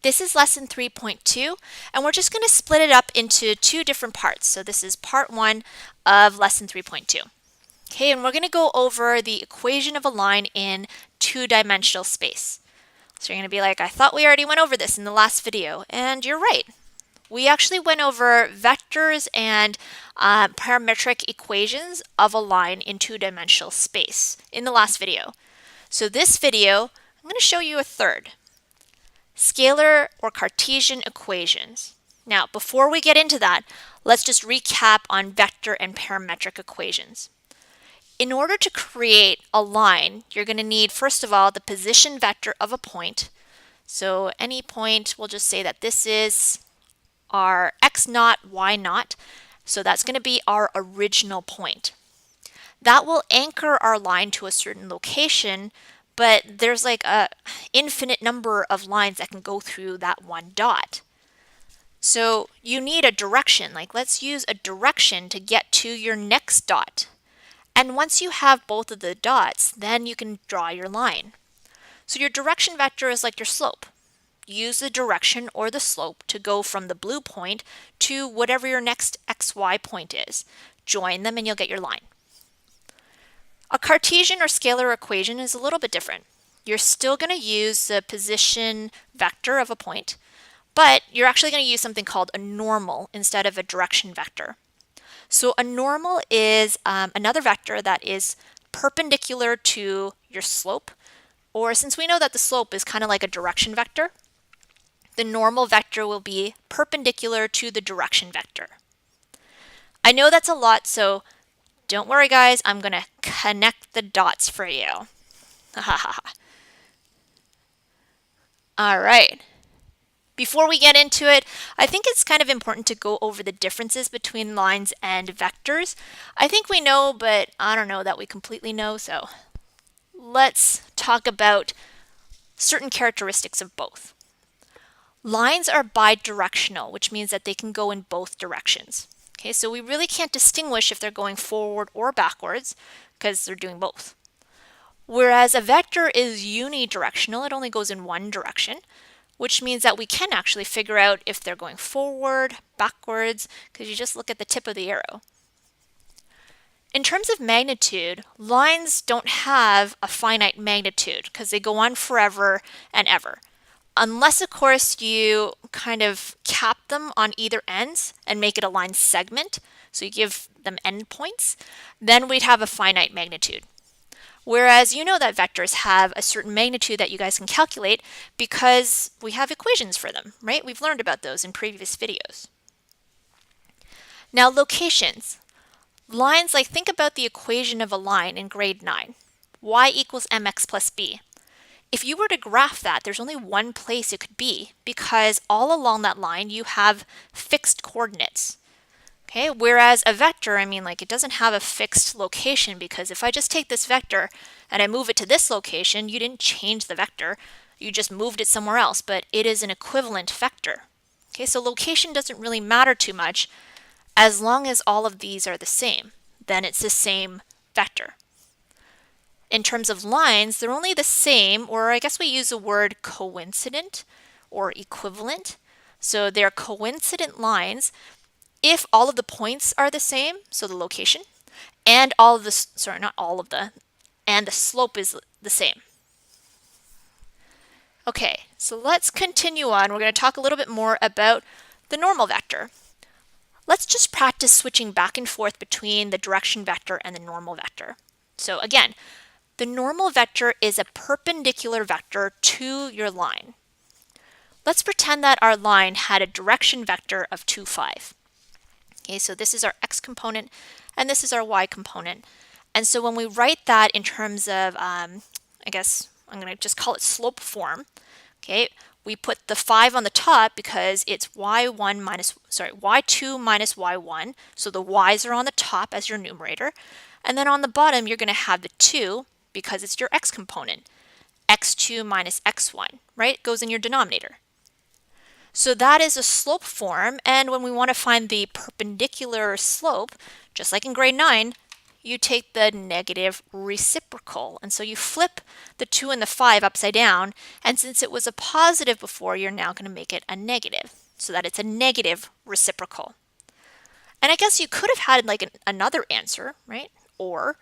This is lesson 3.2, and we're just going to split it up into two different parts. So this is part 1 of lesson 3.2. Okay, and we're going to go over the equation of a line in two-dimensional space. So you're going to be like, I thought we already went over this in the last video, and you're right. We actually went over vectors and parametric equations of a line in two-dimensional space in the last video. So this video, I'm going to show you a third. Scalar or Cartesian equations. Now, before we get into that, let's just recap on vector and parametric equations. In order to create a line, you're going to need, first of all, the position vector of a point. So any point, we'll just say that this is our x naught, y naught. So that's going to be our original point. That will anchor our line to a certain location, but there's like a infinite number of lines that can go through that one dot. So you need a direction, like let's use a direction to get to your next dot. And once you have both of the dots, then you can draw your line. So your direction vector is like your slope. Use the direction or the slope to go from the blue point to whatever your next xy point is. Join them and you'll get your line. A Cartesian or scalar equation is a little bit different. You're still going to use the position vector of a point, but you're actually going to use something called a normal instead of a direction vector. So a normal is another vector that is perpendicular to your slope, or since we know that the slope is kind of like a direction vector, the normal vector will be perpendicular to the direction vector. I know that's a lot, so don't worry guys, I'm going to connect the dots for you. All right. Before we get into it, I think it's kind of important to go over the differences between lines and vectors. I think we know, but I don't know that we completely know, so let's talk about certain characteristics of both. Lines are bidirectional, which means that they can go in both directions. Okay, so we really can't distinguish if they're going forward or backwards because they're doing both. Whereas a vector is unidirectional, it only goes in one direction, which means that we can actually figure out if they're going forward, backwards, because you just look at the tip of the arrow. In terms of magnitude, lines don't have a finite magnitude because they go on forever and ever. Unless, of course, you kind of cap them on either ends and make it a line segment, so you give them endpoints, then we'd have a finite magnitude. Whereas you know that vectors have a certain magnitude that you guys can calculate because we have equations for them, right? We've learned about those in previous videos. Now, locations. Lines, like think about the equation of a line in grade 9. Y equals mx plus b. If you were to graph that, there's only one place it could be because all along that line you have fixed coordinates. Okay, whereas a vector, it doesn't have a fixed location because if I just take this vector and I move it to this location, you didn't change the vector, you just moved it somewhere else, but it is an equivalent vector. Okay, so location doesn't really matter too much as long as all of these are the same, then it's the same vector. In terms of lines, they're only the same, or I guess we use the word coincident or equivalent. So they're coincident lines if all of the points are the same, so the location, and and the slope is the same. Okay, so let's continue on. We're going to talk a little bit more about the normal vector. Let's just practice switching back and forth between the direction vector and the normal vector. So again, the normal vector is a perpendicular vector to your line. Let's pretend that our line had a direction vector of 2, 5. Okay, so this is our x component and this is our y component. And so when we write that in terms of, I guess I'm going to just call it slope form, okay, we put the 5 on the top because it's y2 minus y1, so the y's are on the top as your numerator. And then on the bottom, you're going to have the 2 because it's your x component. x2 minus x1, right? It goes in your denominator. So that is a slope form, and when we want to find the perpendicular slope, just like in grade 9, you take the negative reciprocal. And so you flip the 2 and the 5 upside down, and since it was a positive before, you're now going to make it a negative, so that it's a negative reciprocal. And I guess you could have had like another answer, right? Or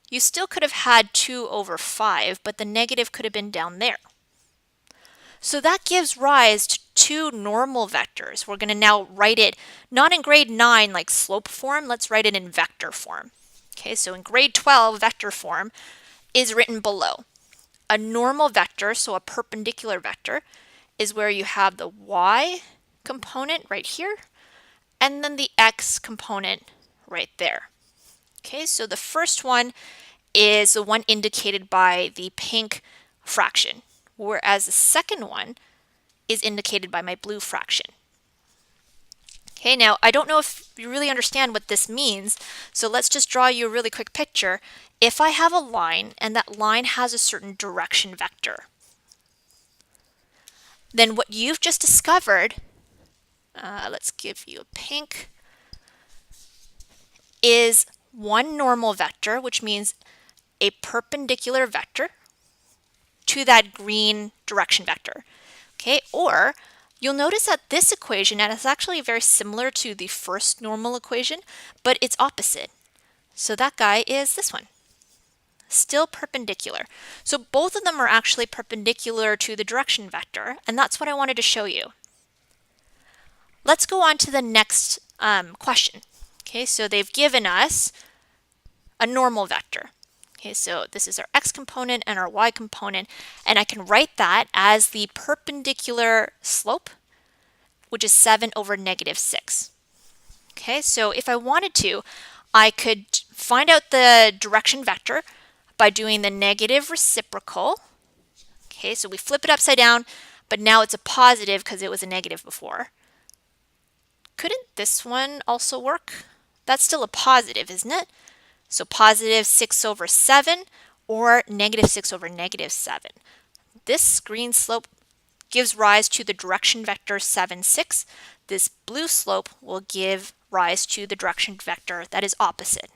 you still could have had 2 over 5, but the negative could have been down there. So that gives rise to two normal vectors. We're going to now write it not in grade 9 like slope form, let's write it in vector form. Okay, so in grade 12, vector form is written below. A normal vector, so a perpendicular vector, is where you have the y component right here, and then the x component right there. Okay, so the first one is the one indicated by the pink fraction, whereas the second one is indicated by my blue fraction. Okay, now I don't know if you really understand what this means, so let's just draw you a really quick picture. If I have a line and that line has a certain direction vector, then what you've just discovered, let's give you a pink, is one normal vector, which means a perpendicular vector to that green direction vector. Okay, or you'll notice that this equation is actually very similar to the first normal equation, but it's opposite. So that guy is this one, still perpendicular. So both of them are actually perpendicular to the direction vector, and that's what I wanted to show you. Let's go on to the next question. Okay, so they've given us a normal vector. Okay, so this is our x component and our y component, and I can write that as the perpendicular slope, which is 7 over negative 6. Okay, so if I wanted to, I could find out the direction vector by doing the negative reciprocal. Okay, so we flip it upside down, but now it's a positive because it was a negative before. Couldn't this one also work? That's still a positive, isn't it? So positive 6 over 7 or negative 6 over negative 7. This green slope gives rise to the direction vector 7, 6. This blue slope will give rise to the direction vector that is opposite.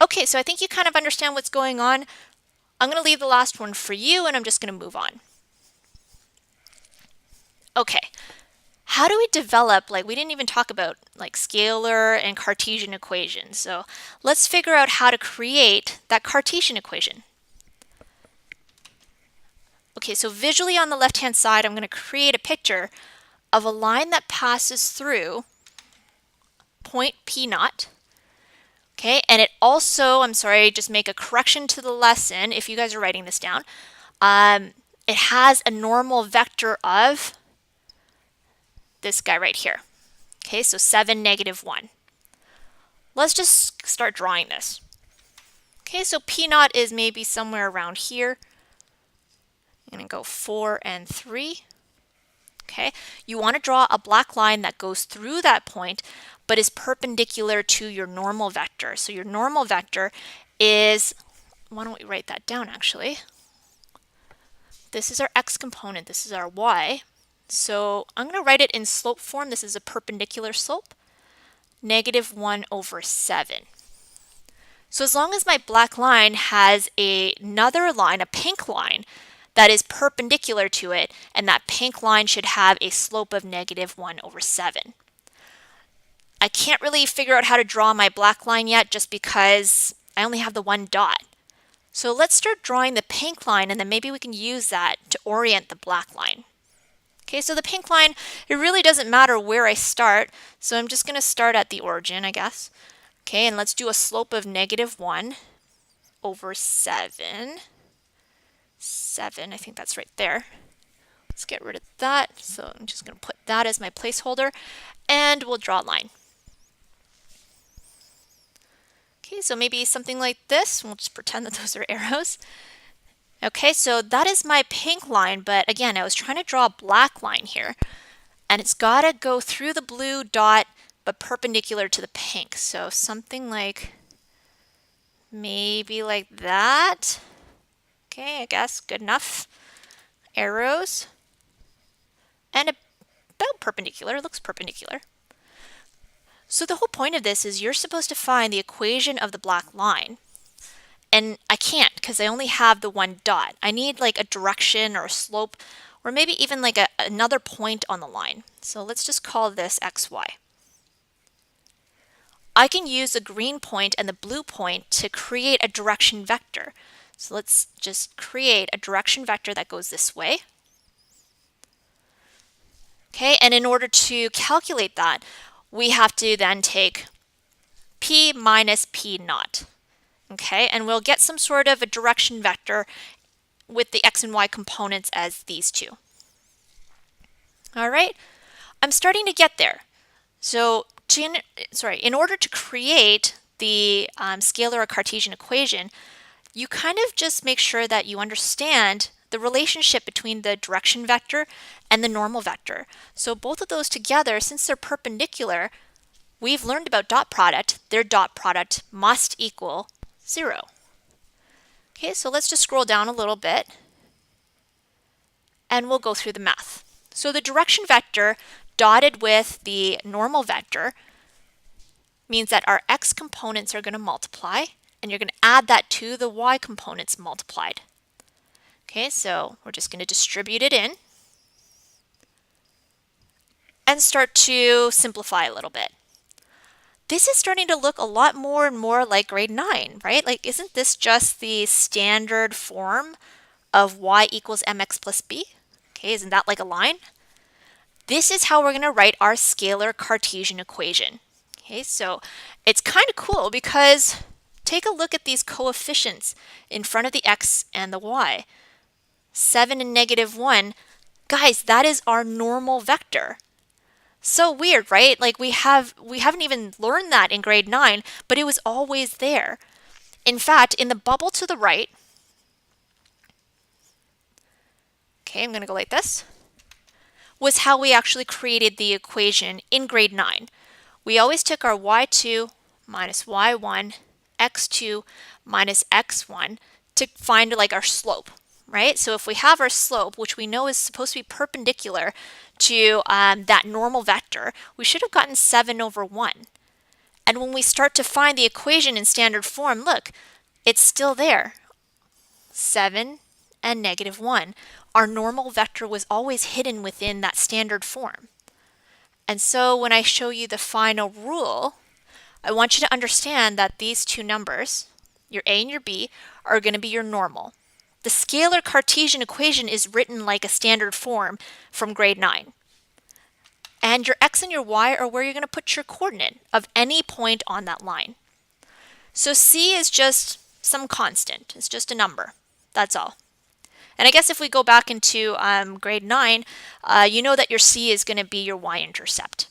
Okay, so I think you kind of understand what's going on. I'm going to leave the last one for you, and I'm just going to move on. Okay. How do we develop, like we didn't even talk about like scalar and Cartesian equations. So let's figure out how to create that Cartesian equation. Okay, so visually on the left-hand side, I'm going to create a picture of a line that passes through point P naught. Okay, and it also, I'm sorry, just make a correction to the lesson if you guys are writing this down. It has a normal vector of this guy right here. Okay, so 7, negative 1. Let's just start drawing this. Okay, so P naught is maybe somewhere around here. I'm going to go 4 and 3. Okay, you want to draw a black line that goes through that point, but is perpendicular to your normal vector. So your normal vector is, why don't we write that down actually? This is our x component, this is our y. So I'm going to write it in slope form. This is a perpendicular slope, negative 1 over 7. So as long as my black line has another line, a pink line, that is perpendicular to it, and that pink line should have a slope of negative 1 over 7. I can't really figure out how to draw my black line yet just because I only have the one dot. So let's start drawing the pink line, and then maybe we can use that to orient the black line. Okay, so the pink line, it really doesn't matter where I start, so I'm just going to start at the origin, I guess. Okay, and let's do a slope of negative 1 over 7. 7, I think that's right there. Let's get rid of that. So I'm just going to put that as my placeholder, and we'll draw a line. Okay, so maybe something like this. We'll just pretend that those are arrows. Okay, so that is my pink line, but again, I was trying to draw a black line here, and it's got to go through the blue dot, but perpendicular to the pink. So something like, maybe like that. Okay, I guess, good enough. Arrows. And about perpendicular, looks perpendicular. So the whole point of this is you're supposed to find the equation of the black line. And I can't because I only have the one dot. I need like a direction or a slope or maybe even like another point on the line. So let's just call this xy. I can use the green point and the blue point to create a direction vector. So let's just create a direction vector that goes this way. Okay, and in order to calculate that, we have to then take p minus p naught. Okay, and we'll get some sort of a direction vector with the x and y components as these two. All right, I'm starting to get there. So in order to create the scalar or Cartesian equation, you kind of just make sure that you understand the relationship between the direction vector and the normal vector. So both of those together, since they're perpendicular, we've learned about dot product. Their dot product must equal 0. Okay, so let's just scroll down a little bit and we'll go through the math. So the direction vector dotted with the normal vector means that our x components are going to multiply, and you're going to add that to the y components multiplied. Okay, so we're just going to distribute it in and start to simplify a little bit. This is starting to look a lot more and more like grade 9, right? Like, isn't this just the standard form of y equals mx plus b? Okay, isn't that like a line? This is how we're going to write our scalar Cartesian equation. Okay, so it's kind of cool because take a look at these coefficients in front of the x and the y. 7 and -1. Guys, that is our normal vector. So weird, right? Like we haven't even learned that in grade 9, but it was always there. In fact, in the bubble to the right, okay, I'm going to go like this, was how we actually created the equation in grade 9. We always took our y2 minus y1, x2 minus x1 to find like our slope, right? So if we have our slope, which we know is supposed to be perpendicular to that normal vector, we should have gotten 7 over 1. And when we start to find the equation in standard form, look, it's still there. 7 and -1. Our normal vector was always hidden within that standard form. And so when I show you the final rule, I want you to understand that these two numbers, your a and your b, are going to be your normal. The scalar Cartesian equation is written like a standard form from grade 9. And your x and your y are where you're going to put your coordinate of any point on that line. So c is just some constant. It's just a number. That's all. And I guess if we go back into grade 9, you know that your c is going to be your y-intercept.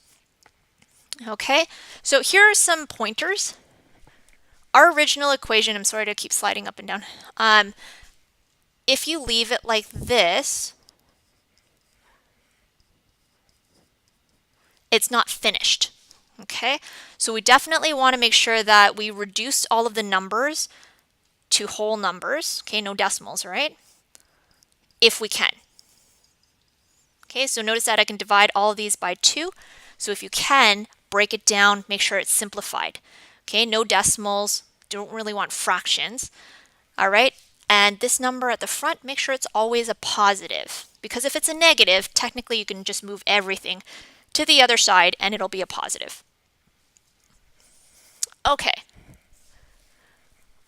Okay, so here are some pointers. Our original equation, I'm sorry to keep sliding up and down. If you leave it like this, it's not finished. Okay, so we definitely want to make sure that we reduce all of the numbers to whole numbers. Okay, no decimals, right? If we can. Okay, so notice that I can divide all of these by 2. So if you can, break it down, make sure it's simplified. Okay, no decimals, don't really want fractions. All right, and this number at the front, make sure it's always a positive. Because if it's a negative, technically you can just move everything to the other side and it'll be a positive. Okay,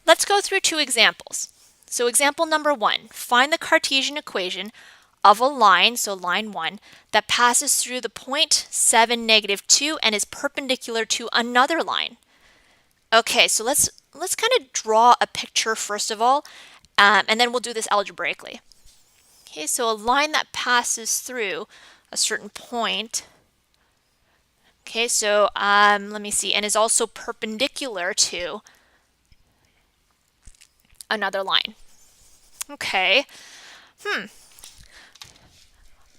let's go through 2 examples. So example number 1, find the Cartesian equation of a line, so line 1, that passes through the point 7, -2 and is perpendicular to another line. Okay, so let's kind of draw a picture first of all, and then we'll do this algebraically. Okay, so a line that passes through a certain point. Okay, so let me see, and is also perpendicular to another line. Okay.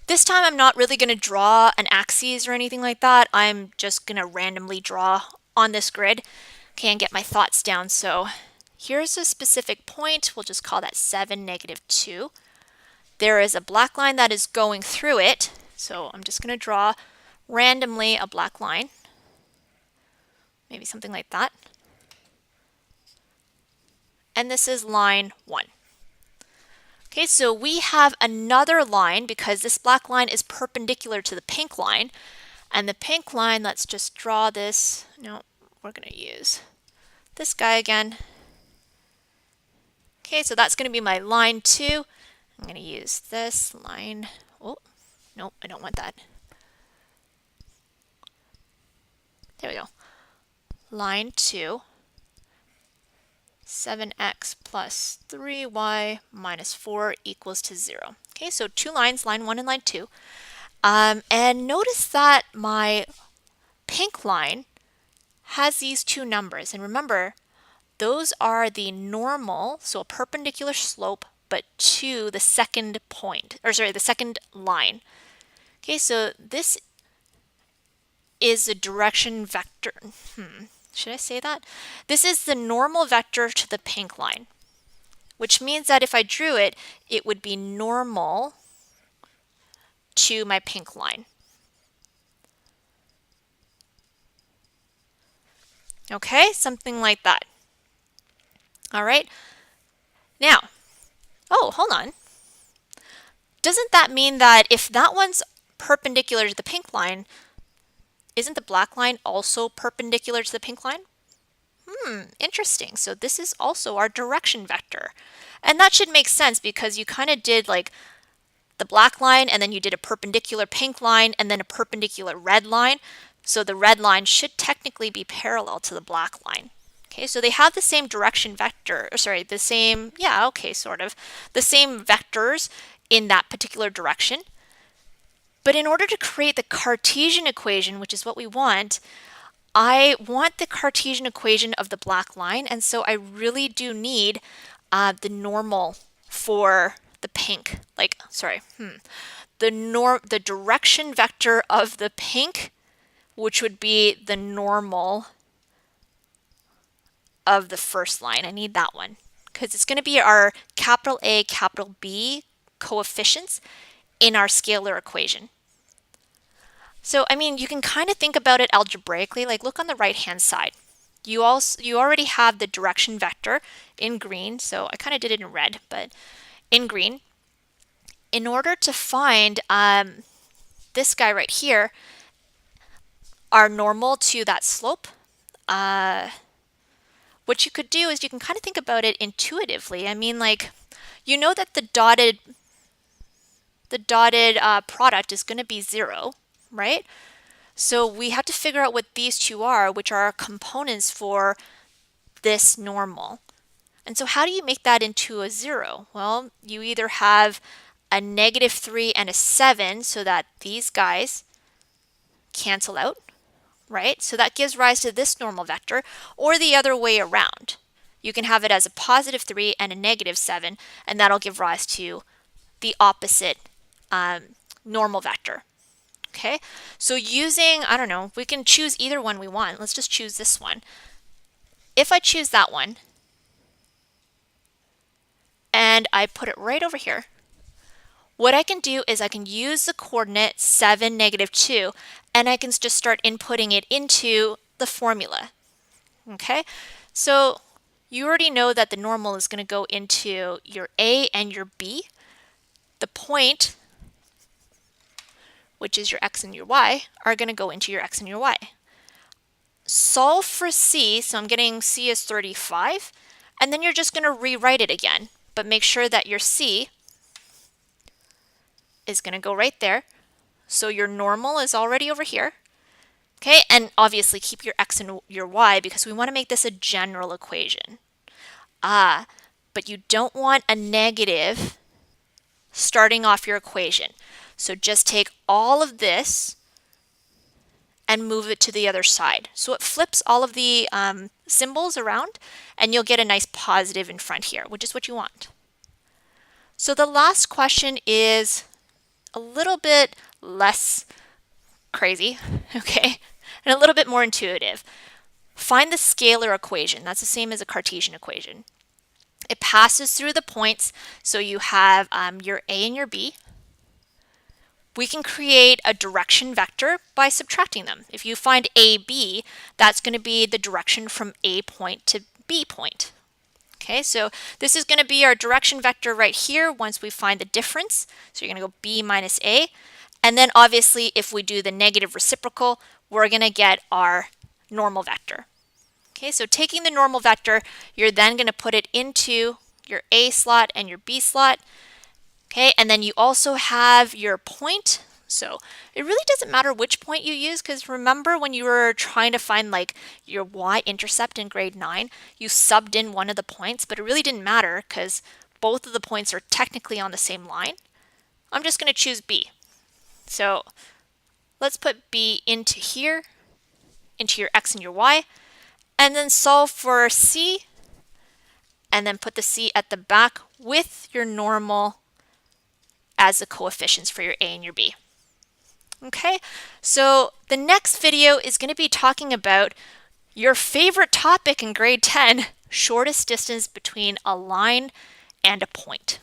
This time I'm not really going to draw an axis or anything like that. I'm just going to randomly draw on this grid, okay, and get my thoughts down. So here's a specific point. We'll just call that 7, -2. There is a black line that is going through it. So I'm just going to draw randomly a black line. maybe something like that. And this is line 1. Okay, so we have another line because this black line is perpendicular to the pink line. And the pink line, let's just draw this. No, we're going to use this guy again. Okay, so that's going to be my line 2. I'm going to use this line. Oh, no, I don't want that. There we go. Line 2. 7x plus 3y minus 4 equals to 0. Okay, so 2 lines, line 1 and line 2. And notice that my pink line has these 2 numbers. And remember, those are the normal, so a perpendicular slope, but to the second point, or sorry, the second line. Okay, so this is a direction vector. Should I say that? This is the normal vector to the pink line, which means that if I drew it, it would be normal to my pink line. Okay, something like that. All right. Now, oh, hold on. Doesn't that mean that if that one's perpendicular to the pink line, isn't the black line also perpendicular to the pink line? Interesting. So this is also our direction vector. And that should make sense because you kind of did like the black line and then you did a perpendicular pink line and then a perpendicular red line. So the red line should technically be parallel to the black line. Okay, so they have the same direction vector, or sorry, the same, yeah, okay, sort of, the same vectors in that particular direction. But in order to create the Cartesian equation, which is what we want, I want the Cartesian equation of the black line, and so I really do need the normal for the pink, the direction vector of the pink, which would be the normal of the first line. I need that one because it's going to be our capital A, capital B coefficients in our scalar equation. So, I mean, you can kind of think about it algebraically. Like, look on the right-hand side. You already have the direction vector in green. So I kind of did it in red, but in green. In order to find this guy right here, our normal to that slope, what you could do is you can kind of think about it intuitively. I mean, like, you know that the dotted product is going to be 0, right? So we have to figure out what these two are, which are components for this normal. And so how do you make that into a 0? Well, you either have a -3 and a 7 so that these guys cancel out, right? So that gives rise to this normal vector, or the other way around. You can have it as a +3 and a -7, and that'll give rise to the opposite normal vector. Okay, so using, I don't know, we can choose either one we want. Let's just choose this one. If I choose that one, and I put it right over here, what I can do is I can use the coordinate 7, -2, and I can just start inputting it into the formula. Okay, so you already know that the normal is going to go into your A and your B. The point, which is your x and your y, are going to go into your x and your y. Solve for c, so I'm getting c is 35, and then you're just going to rewrite it again, but make sure that your c is going to go right there. So your normal is already over here. Okay, and obviously keep your x and your y because we want to make this a general equation. But you don't want a negative starting off your equation. So just take all of this and move it to the other side. So it flips all of the symbols around and you'll get a nice positive in front here, which is what you want. So the last question is a little bit less crazy, okay, and a little bit more intuitive. Find the scalar equation. That's the same as a Cartesian equation. It passes through the points, so you have your A and your B. we can create a direction vector by subtracting them. If you find AB, that's going to be the direction from A point to B point. Okay, so this is going to be our direction vector right here once we find the difference. So you're going to go B minus A. And then obviously if we do the negative reciprocal, we're going to get our normal vector. Okay, so taking the normal vector, you're then going to put it into your A slot and your B slot. Okay, and then you also have your point. So it really doesn't matter which point you use, because remember when you were trying to find like your y-intercept in grade 9, you subbed in one of the points, but it really didn't matter because both of the points are technically on the same line. I'm just going to choose B. So let's put B into here, into your x and your y, and then solve for C, and then put the C at the back with your normal as the coefficients for your A and your B. Okay, so the next video is going to be talking about your favorite topic in grade 10, shortest distance between a line and a point.